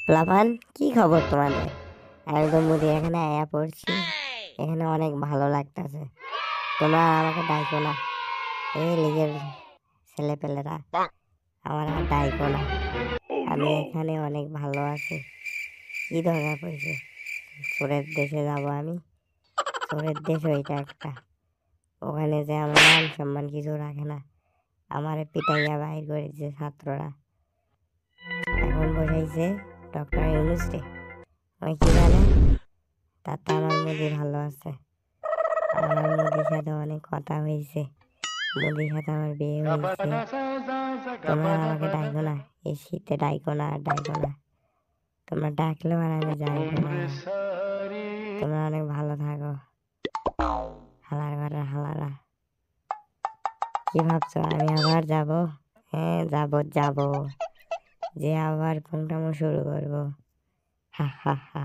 প্লাবান, কি খবর তোমাদের? একদম মুদি এখানে আয়া পড়ছি। এখানে অনেক ভালো লাগতেছে। তোমরা আর আমাকে ডাইকো না, এই লিগের ছেলে পেলেরা আমার আর ডাইকো না। আমি এখানে অনেক ভালো আছি। কি দরকার পড়েছে? চোরের দেশে যাব আমি? চোরের দেশ ওইটা একটা, ওখানে যে আমার মান সম্মান কিছু রাখে না। আমারে পিটাইয়া বাইর করেছে ছাত্ররা। এখন বসাইছে ডক্টর ইউনুস রে। ওই কি জানে, তাতে আমার মুদি ভালো আছে। আমার মুদির সাথে অনেক কথা হয়েছে, মুদির সাথে আমার বিয়ে হয়েছে। তোমরা আর আমাকে ডাইকো না, এই শীতে ডাইকো না, আর ডাইকো না। তোমরা ডাকলেও আর আমি যাইবো না। তোমরা অনেক ভালো থাকো। হালার ঘরের হালারা, কি ভাবছো আমি আবার যাব? হ্যাঁ, যাব। যে আবার ফোনটা শুরু করবো। হা হা হা।